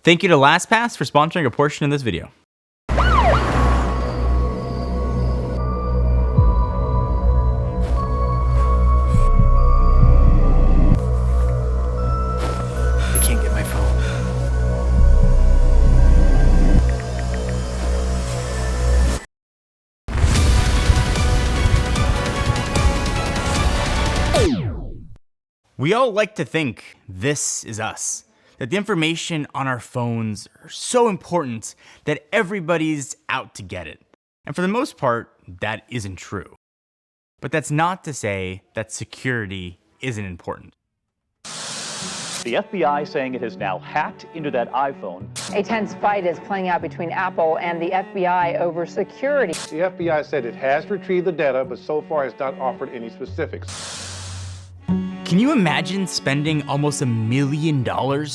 Thank you to LastPass for sponsoring a portion of this video. I can't get my phone. We all like to think this is us, that the information on our phones are so important that everybody's out to get it. And for the most part, that isn't true. But that's not to say that security isn't important. The FBI saying it has now hacked into that iPhone. A tense fight is playing out between Apple and the FBI over security. The FBI said it has retrieved the data, but so far has not offered any specifics. Can you imagine spending almost $1 million to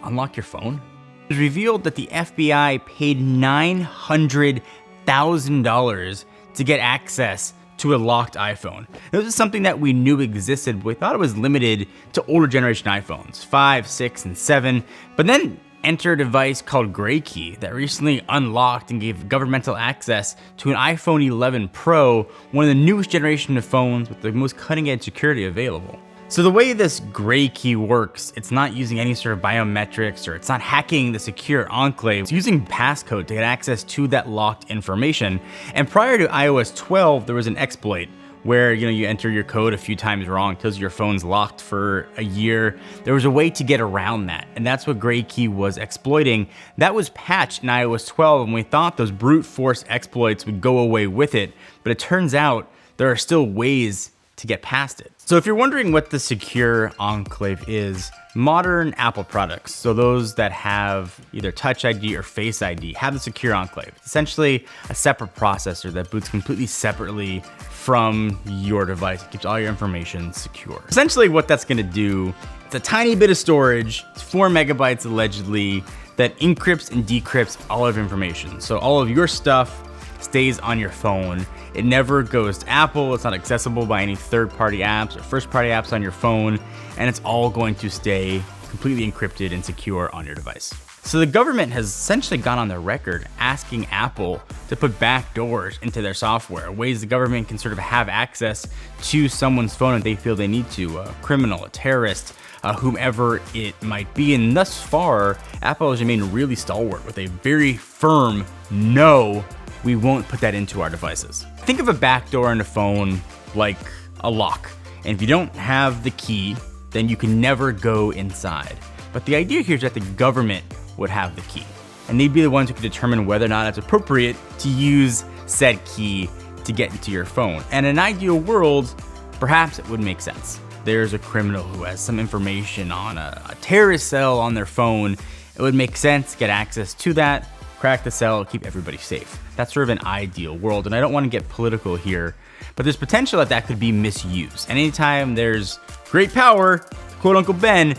unlock your phone? It was revealed that the FBI paid $900,000 to get access to a locked iPhone. This is something that we knew existed, but we thought it was limited to older generation iPhones, 5, 6, and 7. But then enter a device called GrayKey that recently unlocked and gave governmental access to an iPhone 11 Pro, one of the newest generation of phones with the most cutting-edge security available. So the way this GrayKey works, it's not using any sort of biometrics, or it's not hacking the secure enclave. It's using passcode to get access to that locked information. And prior to iOS 12, there was an exploit where you enter your code a few times wrong, tells you your phone's locked for a year. There was a way to get around that, and that's what GrayKey was exploiting. That was patched in iOS 12, and we thought those brute force exploits would go away with it, but it turns out there are still ways to get past it. So if you're wondering what the secure enclave is, modern Apple products, so those that have either Touch ID or Face ID, have the secure enclave. It's essentially a separate processor that boots completely separately from your device. It keeps all your information secure. Essentially what that's gonna do, it's a tiny bit of storage, it's 4 megabytes allegedly, that encrypts and decrypts all of your information. So all of your stuff stays on your phone. It never goes to Apple. It's not accessible by any third-party apps or first-party apps on your phone, and it's all going to stay completely encrypted and secure on your device. So the government has essentially gone on the record asking Apple to put backdoors into their software, ways the government can sort of have access to someone's phone if they feel they need to, a criminal, a terrorist, whomever it might be. And thus far, Apple has remained really stalwart with a very firm no, we won't put that into our devices. Think of a backdoor in a phone like a lock. And if you don't have the key, then you can never go inside. But the idea here is that the government would have the key, and they'd be the ones who could determine whether or not it's appropriate to use said key to get into your phone. And in an ideal world, perhaps it would make sense. There's a criminal who has some information on a terrorist cell on their phone. It would make sense to get access to that, crack the cell, keep everybody safe. That's sort of an ideal world, and I don't want to get political here, but there's potential that that could be misused. And anytime there's great power, quote Uncle Ben,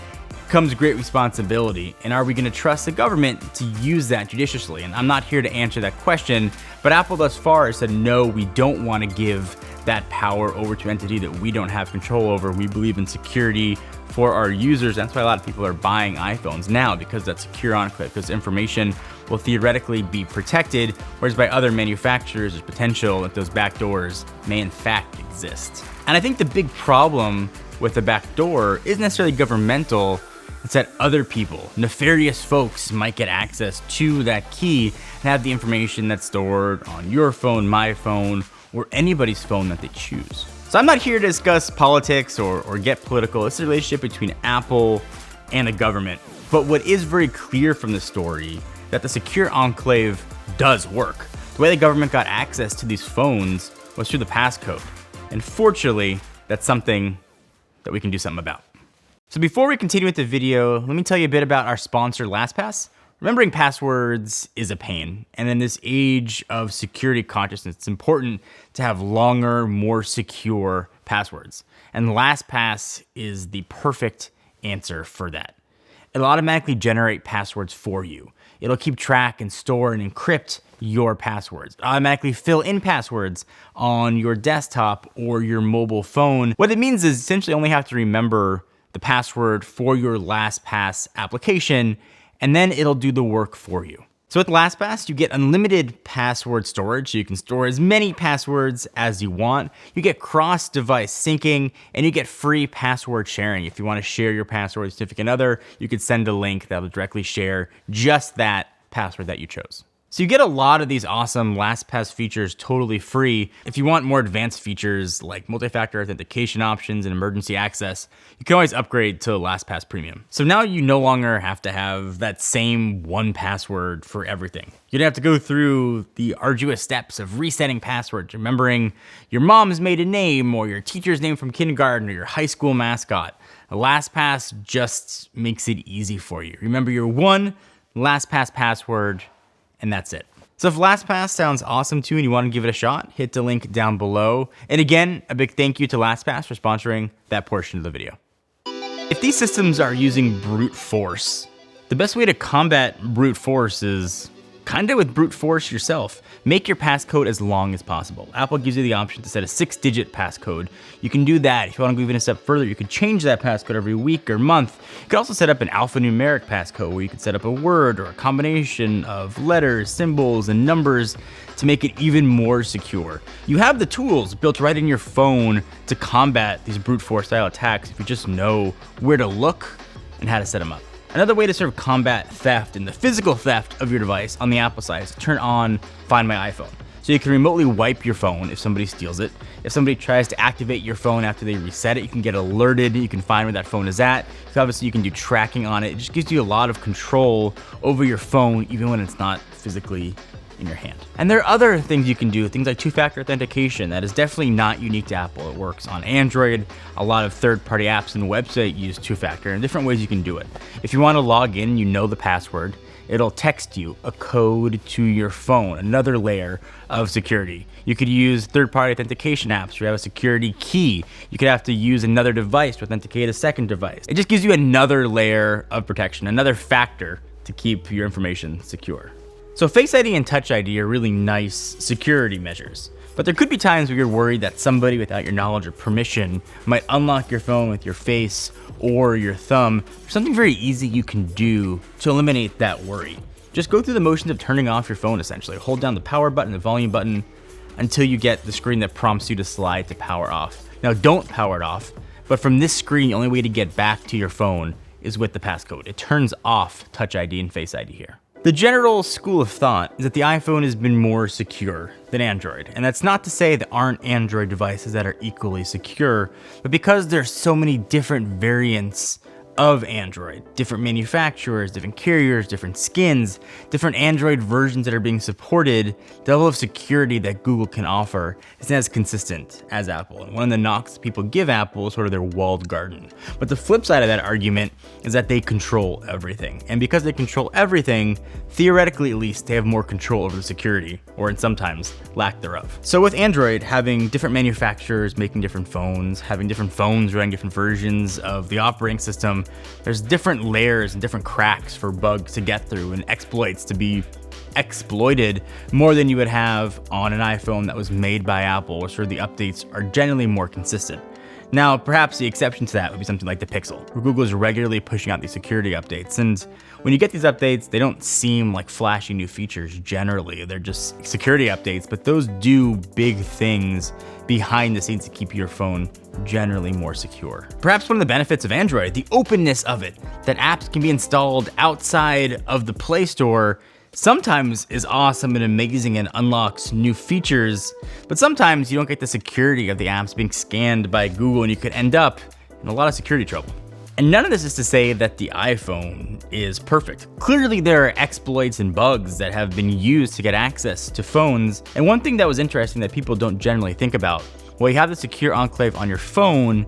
comes great responsibility. And are we going to trust the government to use that judiciously? And I'm not here to answer that question, but Apple thus far has said, no, we don't want to give that power over to an entity that we don't have control over. We believe in security for our users. That's why a lot of people are buying iPhones now, because that secure enclave, because information will theoretically be protected, whereas by other manufacturers, there's potential that those backdoors may in fact exist. And I think the big problem with the backdoor isn't necessarily governmental, it's that other people, nefarious folks, might get access to that key and have the information that's stored on your phone, my phone, or anybody's phone that they choose. So I'm not here to discuss politics or get political. It's the relationship between Apple and the government. But what is very clear from the story, that the secure enclave does work. The way the government got access to these phones was through the passcode. And fortunately, that's something that we can do something about. So before we continue with the video, let me tell you a bit about our sponsor, LastPass. Remembering passwords is a pain, and in this age of security consciousness, it's important to have longer, more secure passwords. And LastPass is the perfect answer for that. It'll automatically generate passwords for you. It'll keep track and store and encrypt your passwords. It'll automatically fill in passwords on your desktop or your mobile phone. What it means is essentially only have to remember the password for your LastPass application, and then it'll do the work for you. So with LastPass, you get unlimited password storage, so you can store as many passwords as you want. You get cross-device syncing, and you get free password sharing. If you want to share your password with a significant other, you could send a link that will directly share just that password that you chose. So you get a lot of these awesome LastPass features totally free. If you want more advanced features like multi-factor authentication options and emergency access, you can always upgrade to LastPass Premium. So now you no longer have to have that same one password for everything. You don't have to go through the arduous steps of resetting passwords, remembering your mom's maiden name or your teacher's name from kindergarten or your high school mascot. LastPass just makes it easy for you. Remember your one LastPass password, and that's it. So if LastPass sounds awesome to you and you want to give it a shot, hit the link down below. And again, a big thank you to LastPass for sponsoring that portion of the video. If these systems are using brute force, the best way to combat brute force is kind of with brute force yourself. Make your passcode as long as possible. Apple gives you the option to set a 6-digit passcode. You can do that. If you want to go even a step further, you could change that passcode every week or month. You could also set up an alphanumeric passcode where you could set up a word or a combination of letters, symbols, and numbers to make it even more secure. You have the tools built right in your phone to combat these brute force style attacks if you just know where to look and how to set them up. Another way to sort of combat theft and the physical theft of your device on the Apple side is to turn on Find My iPhone. So you can remotely wipe your phone if somebody steals it. If somebody tries to activate your phone after they reset it, you can get alerted, you can find where that phone is at. So obviously you can do tracking on it. It just gives you a lot of control over your phone, even when it's not physically in your hand. And there are other things you can do, things like two-factor authentication. That is definitely not unique to Apple. It works on Android. A lot of third-party apps and websites use two-factor, and different ways you can do it. If you want to log in, you know the password, it'll text you a code to your phone, another layer of security. You could use third-party authentication apps where you have a security key. You could have to use another device to authenticate a second device. It just gives you another layer of protection, another factor to keep your information secure. So Face ID and Touch ID are really nice security measures, but there could be times where you're worried that somebody without your knowledge or permission might unlock your phone with your face or your thumb. There's something very easy you can do to eliminate that worry. Just go through the motions of turning off your phone essentially. Hold down the power button, the volume button, until you get the screen that prompts you to slide to power off. Now don't power it off, but from this screen, the only way to get back to your phone is with the passcode. It turns off Touch ID and Face ID here. The general school of thought is that the iPhone has been more secure than Android. And that's not to say there aren't Android devices that are equally secure, but because there's so many different variants of Android, different manufacturers, different carriers, different skins, different Android versions that are being supported, the level of security that Google can offer isn't as consistent as Apple. And one of the knocks people give Apple is sort of their walled garden. But the flip side of that argument is that they control everything. And because they control everything, theoretically at least, they have more control over the security, or in sometimes lack thereof. So with Android having different manufacturers making different phones, having different phones running different versions of the operating system, there's different layers and different cracks for bugs to get through and exploits to be exploited more than you would have on an iPhone that was made by Apple, where sort of the updates are generally more consistent. Now, perhaps the exception to that would be something like the Pixel, where Google is regularly pushing out these security updates. And when you get these updates, they don't seem like flashy new features generally. They're just security updates, but those do big things behind the scenes to keep your phone generally more secure. Perhaps one of the benefits of Android, the openness of it, that apps can be installed outside of the Play Store, sometimes is awesome and amazing and unlocks new features, but sometimes you don't get the security of the apps being scanned by Google and you could end up in a lot of security trouble. And none of this is to say that the iPhone is perfect. Clearly there are exploits and bugs that have been used to get access to phones. And one thing that was interesting that people don't generally think about, well, you have the secure enclave on your phone.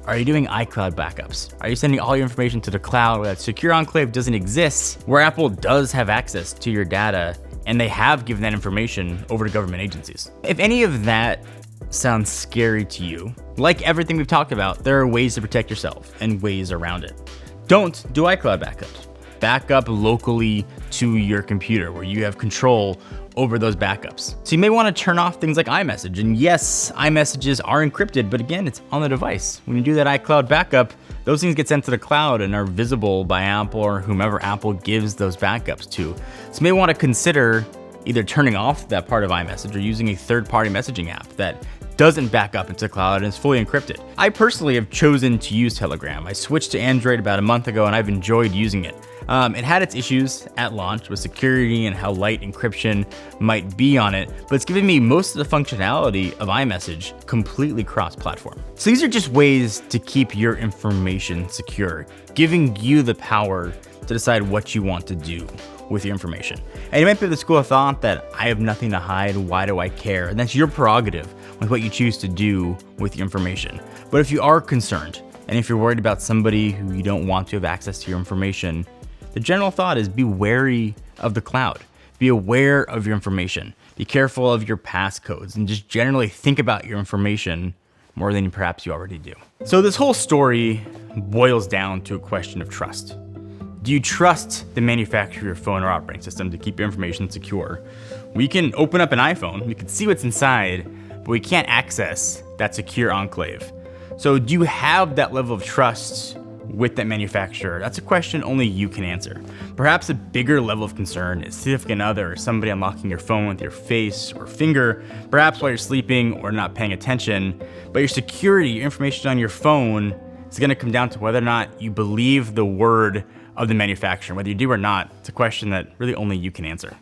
Are you doing iCloud backups? Are you sending all your information to the cloud where that secure enclave doesn't exist, where Apple does have access to your data and they have given that information over to government agencies? If any of that sounds scary to you, like everything we've talked about, there are ways to protect yourself and ways around it. Don't do iCloud backups. Back up locally to your computer where you have control over those backups. So you may want to turn off things like iMessage. And yes, iMessages are encrypted, but again, it's on the device. When you do that iCloud backup, those things get sent to the cloud and are visible by Apple or whomever Apple gives those backups to. So you may want to consider either turning off that part of iMessage or using a third-party messaging app that doesn't back up into the cloud and is fully encrypted. I personally have chosen to use Telegram. I switched to Android about a month ago and I've enjoyed using it. It had its issues at launch with security and how light encryption might be on it, but it's given me most of the functionality of iMessage completely cross-platform. So these are just ways to keep your information secure, giving you the power to decide what you want to do with your information. And you might be of the school of thought that I have nothing to hide, why do I care? And that's your prerogative with what you choose to do with your information. But if you are concerned, and if you're worried about somebody who you don't want to have access to your information, the general thought is be wary of the cloud. Be aware of your information. Be careful of your passcodes and just generally think about your information more than perhaps you already do. So this whole story boils down to a question of trust. Do you trust the manufacturer of your phone or operating system to keep your information secure? We can open up an iPhone, we can see what's inside, but we can't access that secure enclave. So do you have that level of trust with that manufacturer? That's a question only you can answer. Perhaps a bigger level of concern is significant other or somebody unlocking your phone with your face or finger, perhaps while you're sleeping or not paying attention. But your security, your information on your phone is gonna come down to whether or not you believe the word of the manufacturer. Whether you do or not, it's a question that really only you can answer.